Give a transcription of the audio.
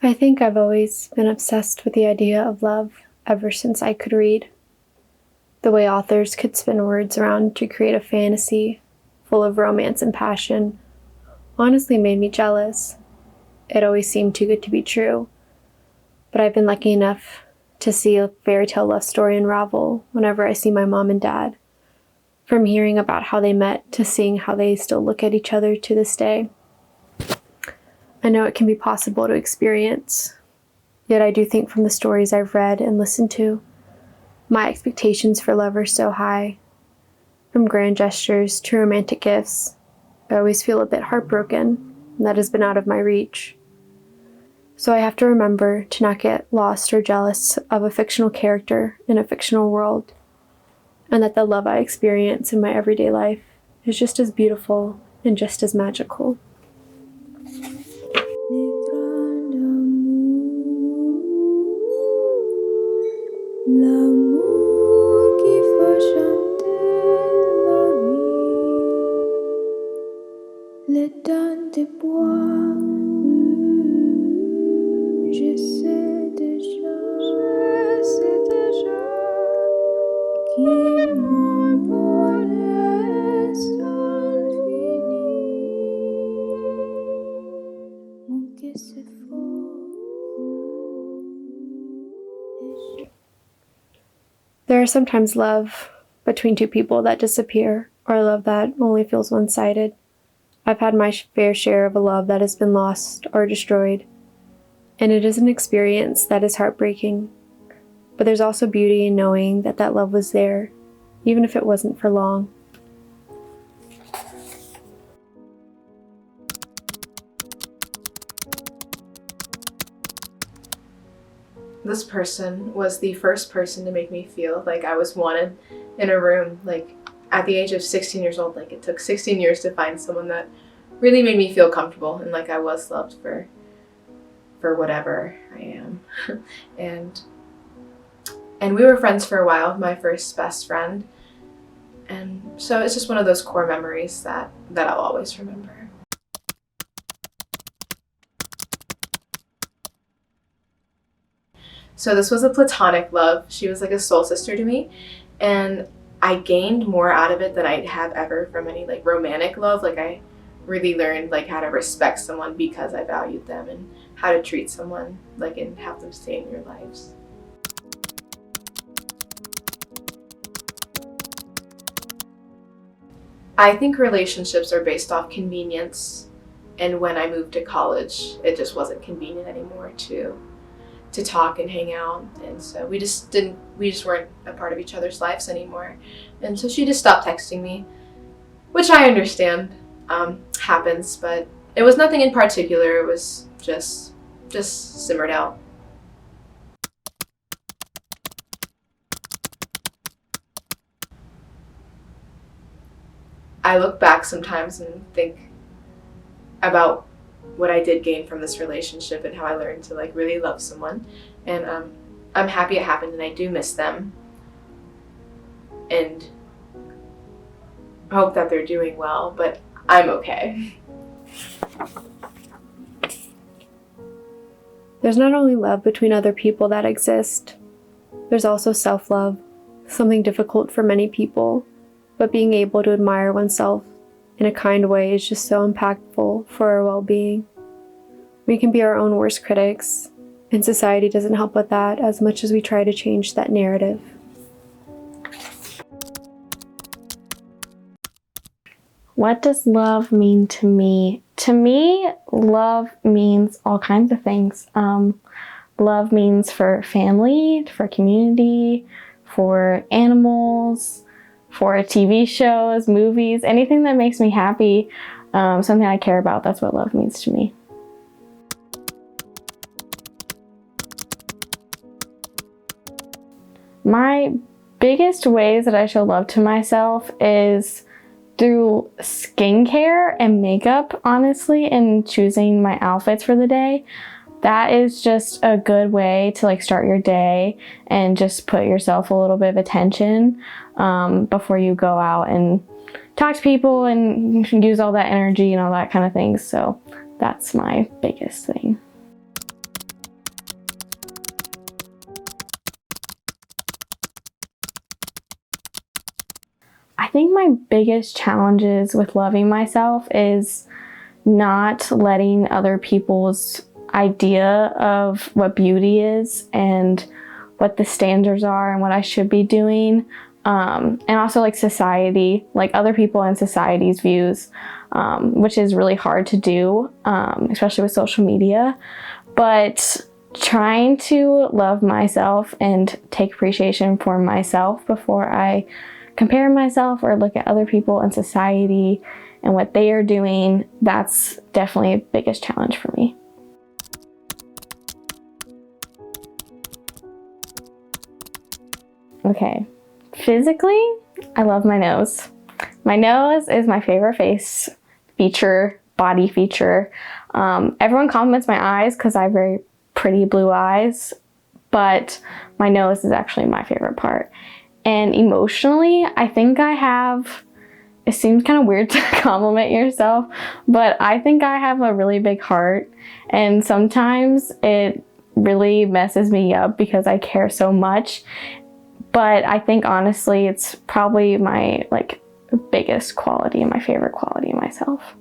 I think I've always been obsessed with the idea of love ever since I could read. The way authors could spin words around to create a fantasy full of romance and passion honestly made me jealous. It always seemed too good to be true, but I've been lucky enough to see a fairy tale love story unravel whenever I see my mom and dad. From hearing about how they met to seeing how they still look at each other to this day. I know it can be possible to experience, yet I do think from the stories I've read and listened to, my expectations for love are so high. From grand gestures to romantic gifts, I always feel a bit heartbroken, and that has been out of my reach. So I have to remember to not get lost or jealous of a fictional character in a fictional world, and that the love I experience in my everyday life is just as beautiful and just as magical. L'amour qui fait chanter la vie, les temps de bois, je sais déjà qui mon bonheur sans fini, mon que c'est faux. There are sometimes love between two people that disappear, or love that only feels one-sided. I've had my fair share of a love that has been lost or destroyed, and it is an experience that is heartbreaking. But there's also beauty in knowing that that love was there, even if it wasn't for long. This person was the first person to make me feel like I was wanted in a room. Like at the age of 16 years old, like it took 16 years to find someone that really made me feel comfortable and like I was loved for whatever I am. and we were friends for a while, my first best friend. And so it's just one of those core memories that I'll always remember. So this was a platonic love. She was like a soul sister to me, and I gained more out of it than I'd have ever from any like romantic love. Like I really learned like how to respect someone because I valued them, and how to treat someone like and have them stay in your lives. I think relationships are based off convenience, and when I moved to college, it just wasn't convenient anymore to talk and hang out, and so we just weren't a part of each other's lives anymore, and so she just stopped texting me, which I understand happens, but it was nothing in particular. It was just simmered out. I look back sometimes and think about what I did gain from this relationship and how I learned to like really love someone, and I'm happy it happened, and I do miss them and hope that they're doing well, but I'm okay. There's not only love between other people that exist, there's also self-love, something difficult for many people, but being able to admire oneself in a kind way is just so impactful for our well-being. We can be our own worst critics, and society doesn't help with that as much as we try to change that narrative. What does love mean to me? To me, love means all kinds of things. Love means for family, for community, for animals, for TV shows, movies, anything that makes me happy, something I care about. That's what love means to me. My biggest ways that I show love to myself is through skincare and makeup, honestly, and choosing my outfits for the day. That is just a good way to like start your day and just put yourself a little bit of attention before you go out and talk to people and use all that energy and all that kind of things. So that's my biggest thing. my biggest challenges with loving myself is not letting other people's idea of what beauty is and what the standards are and what I should be doing. And also like society, like other people in society's views, which is really hard to do, especially with social media. But trying to love myself and take appreciation for myself before I compare myself or look at other people in society and what they are doing, that's definitely the biggest challenge for me. Okay, physically, I love my nose. My nose is my favorite face feature, body feature. Everyone compliments my eyes because I have very pretty blue eyes, but my nose is actually my favorite part. And emotionally, I think I have, it seems kind of weird to compliment yourself, but I think I have a really big heart, and sometimes it really messes me up because I care so much. But I think honestly, it's probably my like biggest quality and my favorite quality in myself.